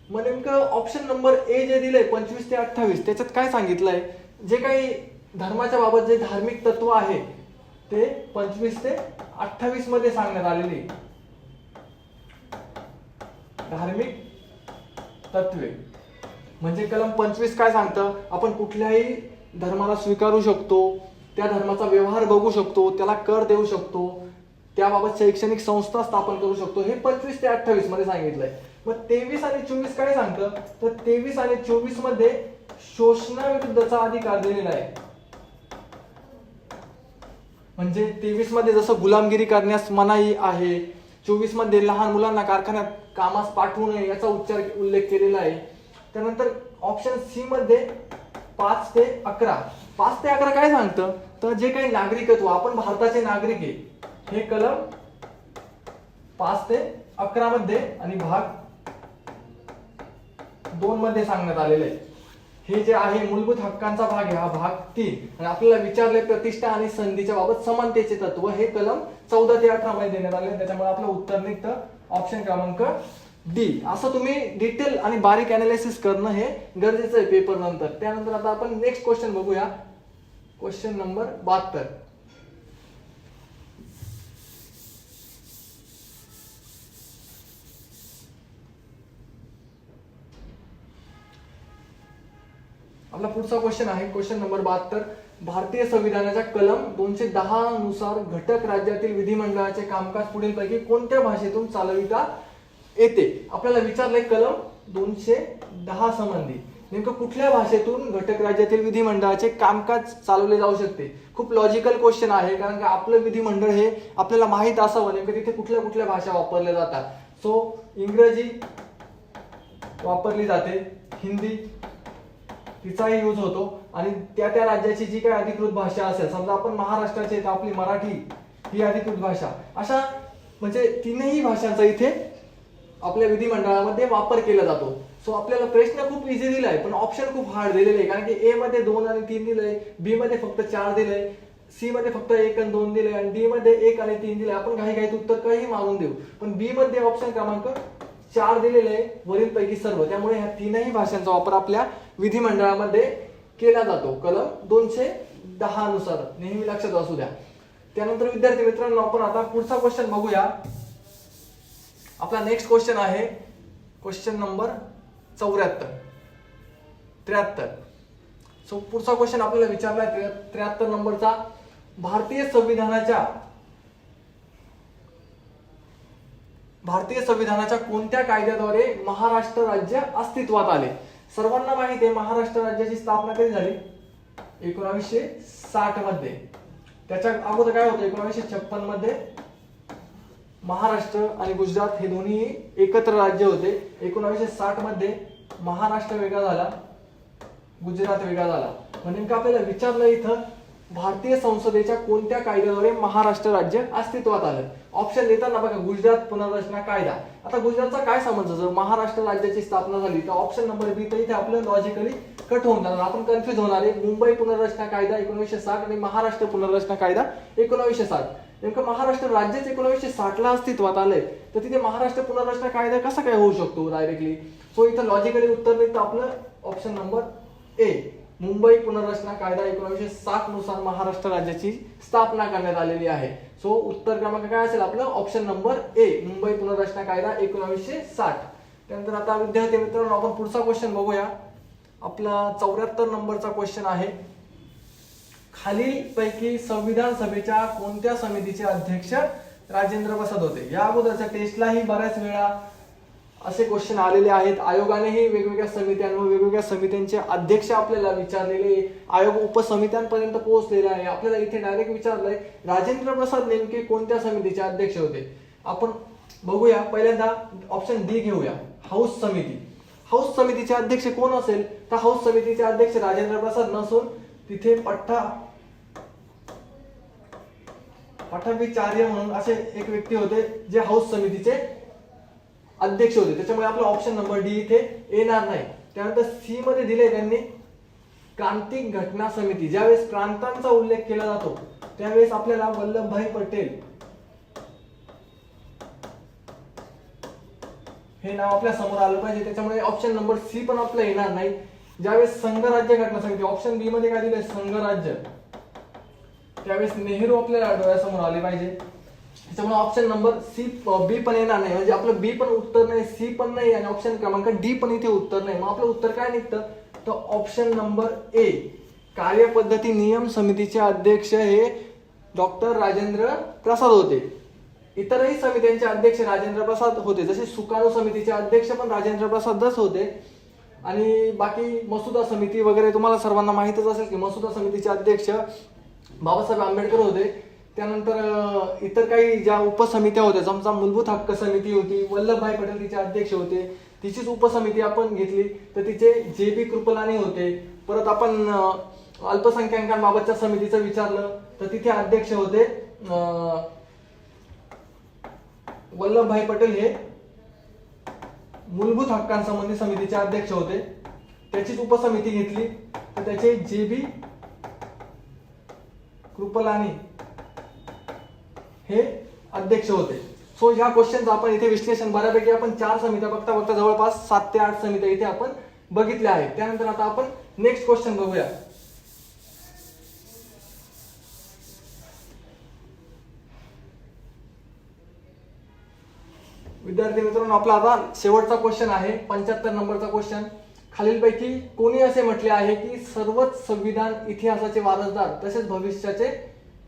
मग नेमकं ऑप्शन नंबर ए जे दिलंय 25 ते 28 त्याच्यात काय सांगितलंय, जे काही धर्माच्या बाबत जे धार्मिक तत्व आहे ते 25 ते 28 मध्ये सांगण्यात आलेली. धार्मिक तत्वे म्हणजे कलम 25 काय सांगतं, आपण कुठल्याही धर्माला स्वीकारू शकतो, त्या धर्माचा व्यवहार बघू शकतो, त्याला कर देऊ शकतो, त्याबाबत शैक्षणिक संस्था स्थापन करू शकतो. हे 25 ते 28 मध्ये सांगितलंय. मग 23 आणि 24 काय सांगतं, तर 23 आणि 24 मध्ये शोषणाविरुद्धचा अधिकार दिलेला आहे. म्हणजे 23 मध्ये जसं गुलामगिरी करण्यास मनाई आहे, 24 मध्ये लहान मुलांना कारखान्यात कामास पाठवू नये याचा उल्लेख केलेला आहे. त्यानंतर ऑप्शन सी मध्ये 5 ते 11 काय सांगतं, तर जे काही नागरिकत्व, आपण भारताचे नागरिक आहे, हे कलम 5 ते 11 मध्ये आणि भाग 2 मध्ये सांगण्यात आलेले आहे. हे जे आहे मूलभूत हक्कांचा भाग आहे, हा भाग 3. आणि आपल्याला विचारले प्रतिष्ठा आणि संधीच्या बाबत समानतेचे तत्व, हे कलम 14 ते 18 मध्ये देण्यात आले. त्याच्यामुळे आपलं उत्तर निघतं ऑप्शन क्रमांक डी. असं तुम्ही डिटेल आणि बारीक अनालिसिस करणं हे गरजेचं आहे पेपर नंतर. त्यानंतर आता आपण नेक्स्ट क्वेश्चन बघूया, क्वेश्चन नंबर 72. आपला पुढचा क्वेश्चन आहे क्वेश्चन नंबर 72. भारतीय संविधानाच्या कलम 210 नुसार घटक राज्यातील विधिमंडळाचे कामकाज पुढीलपैकी कोणत्या भाषेतून चालविता येते. आपल्याला विचारलंय कलम 210 संबंधी. नेमकं कुठल्या भाषेतून घटक राज्यातील विधिमंडळाचे कामकाज चालवले जाऊ शकते? खूप लॉजिकल क्वेश्चन आहे, कारण का आपलं विधिमंडळ हे आपल्याला माहित असावं नेमकं तिथे कुठल्या कुठल्या भाषा वापरल्या जातात. सो इंग्रजी वापरली जाते, हिंदी तिचाही यूज होतो, आणि त्या त्या राज्याची जी काही अधिकृत भाषा असेल, समजा आपण महाराष्ट्राचे तर आपली मराठी ही अधिकृत भाषा, अशा म्हणजे तीनही भाषांचा इथे आपल्या विधिमंडळामध्ये वापर केला जातो. सो आपल्याला प्रश्न खूप इझी दिलाय, पण ऑप्शन खूप हार्ड दिलेले आहे, कारण की ए मध्ये 2 आणि 3 दिलंय, बी मध्ये फक्त 4 दिलंय, सी मध्ये फक्त 1 आणि 2 दिलंय, आणि डी मध्ये 1 आणि 3 दिलंय. आपण घाईघाईत उत्तर काही मारून देऊ, पण बी मध्ये ऑप्शन क्रमांक 4 दिलेले आहे वरील पैकी सर्व. त्यामुळे ह्या तीनही भाषांचा वापर आपल्या विधिमंडळामध्ये केला जातो कलम 210 नुसार, नेहमी लक्षात असू द्या. त्यानंतर विद्यार्थी मित्रांनो, आपण आता पुढचा क्वेश्चन बघूया. आपला नेक्स्ट क्वेश्चन आहे क्वेश्चन नंबर 73. सो पुढचा क्वेश्चन आपल्याला विचारला आहे 73 नंबरचा. भारतीय संविधानाच्या कोणत्या कायद्याद्वारे महाराष्ट्र राज्य अस्तित्वात आले? सर्वांना माहिती आहे महाराष्ट्र राज्याची स्थापना कधी झाली? 1960 मध्ये. त्याच्या अगोदर काय होतं? 1956 मध्ये महाराष्ट्र आणि गुजरात हे दोन्ही एकत्र राज्य होते. 1960 मध्ये महाराष्ट्र वेगळा झाला, गुजरात वेगळा झाला. म्हणजे आपल्याला विचारलं इथं भारतीय संसदेच्या कोणत्या कायद्याद्वारे महाराष्ट्र राज्य अस्तित्वात आलं? ऑप्शन देताना बघा, गुजरात पुनर्रचना कायदा. आता गुजरातचा काय संबंध? जर महाराष्ट्र राज्याची स्थापना झाली तर ऑप्शन नंबर बी तर इथे आपलं लॉजिकली कट होऊन जाणार, आपण कन्फ्युज होणार आहे. मुंबई पुनर्रचना कायदा 1960 आणि महाराष्ट्र पुनर्रचना कायदा 1960. नेमकं महाराष्ट्र राज्यच 1960 ला अस्तित्वात आलंय, तर तिथे महाराष्ट्र पुनर्रचना कायदा कसा काय होऊ शकतो डायरेक्टली? सो इथं लॉजिकली उत्तर देतं आपलं ऑप्शन नंबर ए, मुंबई पुनर्रचना कायदा 1960 नुसार महाराष्ट्र राज्याची स्थापना करण्यात आलेली आहे. सो उत्तर क्रमांक काय असेल आपलं? ऑप्शन नंबर ए, मुंबई पुनर्रचना कायदा 1960. त्यानंतर आता विद्यार्थी मित्रांनो, आपण पुढचा क्वेश्चन बघूया. आपला 74 नंबरचा क्वेश्चन आहे. खालील पैकी संविधान सभेच्या कोणत्या समितीचे अध्यक्ष राजेंद्र प्रसाद होते? या अगोदरच्या टेस्टलाही बऱ्याच वेळा असे क्वेश्चन आलेले आहेत. आयोगानेही वेगवेगळ्या समित्यांवर वेगवेगळ्या समित्यांचे अध्यक्ष आपल्याला विचारलेले, आयोग उपसमित्यांपर्यंत पोहोचलेला आहे. आपल्याला इथे डायरेक्ट विचारलंय राजेंद्र प्रसाद नेमके कोणत्या समितीचे अध्यक्ष होते? आपण बघूया. पहिल्यांदा ऑप्शन डी घेऊया, हाऊस समिती. हाऊस समितीचे अध्यक्ष कोण असेल? तर हाऊस समितीचे अध्यक्ष राजेंद्र प्रसाद नसून तिथे पट्टाभिचार्य म्हणून असे एक व्यक्ती होते जे हाऊस समितीचे अध्यक्ष होते. त्याच्यामुळे आपला ऑप्शन नंबर डी इथे येणार नाही. त्यानंतर सी मध्ये दिले त्यांनी क्रांतिक घटना समिती. ज्यावेळेस प्रांतांचा उल्लेख केला जातो त्यावेळेस आपल्याला वल्लभभाई पटेल हे नाव आपल्या समोर आलं पाहिजे. त्याच्यामुळे ऑप्शन नंबर सी पण आपला येणार नाही. ज्यावेळेस संघराज्य घटना समिती, ऑप्शन बी मध्ये काय दिलंय? संघराज्य. त्यावेळेस नेहरू आपल्याला डोळ्यासमोर आले पाहिजे. त्याच्यामुळे ऑप्शन नंबर सी बी पण येणार नाही. म्हणजे आपलं बी पण उत्तर नाही, सी पण नाही, आणि ऑप्शन क्रमांक डी पण इथे उत्तर नाही. मग आपलं उत्तर काय निघतं? तर ऑप्शन नंबर ए, कार्यपद्धती नियम समितीचे अध्यक्ष हे डॉक्टर राजेंद्र प्रसाद होते. इतरही समित्यांचे अध्यक्ष राजेंद्र प्रसाद होते, जसे सुकाणू समितीचे अध्यक्ष पण राजेंद्र प्रसादच होते. आणि बाकी मसुदा समिती वगैरे तुम्हाला सर्वांना माहितच असेल की मसुदा समितीचे अध्यक्ष बाबासाहेब आंबेडकर होते. त्यानंतर इतर काही ज्या उपसमित्या होत्या, समजा मूलभूत हक्क समिती होती, वल्लभभाई पटेल तिचे अध्यक्ष होते. तिचीच उपसमिती आपण घेतली तर तिचे जे.बी. कृपलानी होते. परत आपण अल्पसंख्याकांबाबतच्या समितीचं विचारलं तर तिथे अध्यक्ष होते वल्लभभाई पटेल, हे मूलभूत हक्कांसंबंधी समितीचे अध्यक्ष होते. त्याचीच उपसमिती घेतली तर त्याचे जे.बी. कृपलानी हे अध्यक्ष होते. सो ह्या क्वेश्चनचं आपण इथे विश्लेषण बऱ्यापैकी आपण 4 समित्या बघता बघता जवळपास 7 ते 8 समित्या इथे आपण बघितल्या आहेत. त्यानंतर आता आपण नेक्स्ट क्वेश्चन बघूया. विद्यार्थी मित्रांनो, आपला आता शेवटचा क्वेश्चन आहे 75 नंबरचा क्वेश्चन. खालीलपैकी कोणी असे म्हटले आहे की सर्वच संविधान इतिहासाचे वारसदार तसेच भविष्याचे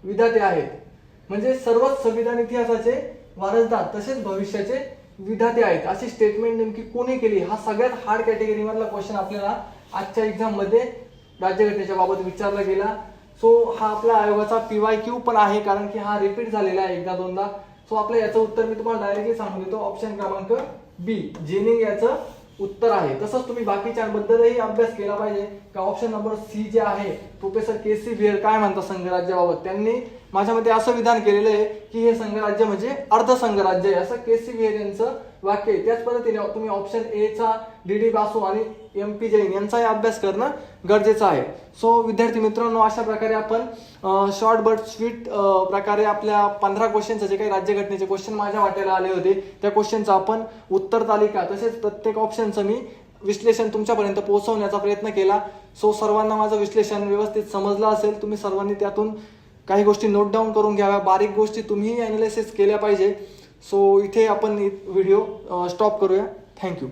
विधाते आहेत? म्हणजे सर्वच संविधान इतिहासाचे वारसदार तसेच भविष्याचे विधाते आहेत अशी स्टेटमेंट नेमकी कोणी केली? हा सगळ्यात हार्ड कॅटेगरी मधला क्वेश्चन आपल्याला आजच्या एक्झाममध्ये राज्यघटनेच्या बाबत विचारला गेला. सो हा आपल्या आयोगाचा PYQ पण आहे, कारण की हा रिपीट झालेला आहे एकदा दोनदा. सो आपलं याचं उत्तर मी तुम्हाला डायरेक्टली सांगून देतो, ऑप्शन क्रमांक बी जिनिंग याचं उत्तर आहे. तसंच तुम्ही बाकीच्यांबद्दलही अभ्यास केला पाहिजे का ऑप्शन नंबर सी जे आहे प्रोफेसर KC व्हेर काय म्हणतात संघराज्याबाबत. त्यांनी माझ्या मते असं विधान केलेलं आहे की हे संघराज्य म्हणजे अर्धसंघराज्य आहे, असं KC व्हेर यांचं वाक्य आहे. त्याच पद्धतीने तुम्ही ऑप्शन ए चा DD बासू आणि MP जैन यांचाही अभ्यास करणं गरजेचं आहे. सो विद्यार्थी मित्रांनो, अशा प्रकारे आपण शॉर्ट बट स्वीट प्रकारे आपल्या 15 क्वेश्चनचे जे काही राज्यघटनेचे क्वेश्चन माझ्या वाट्याला आले होते त्या क्वेश्चनचं आपण उत्तर तालिका तसेच प्रत्येक ऑप्शनचं मी विश्लेषण तुमच्यापर्यंत पोहोचवण्याचा प्रयत्न केला. सो सर्वांना माझं विश्लेषण व्यवस्थित समजलं असेल. तुम्ही सर्वांनी त्यातून काही गोष्टी नोट डाऊन करून घ्याव्या, बारीक गोष्टी तुम्ही अनालिसिस केल्या पाहिजे. सो इथे आपण व्हिडिओ स्टॉप करूया. थँक्यू.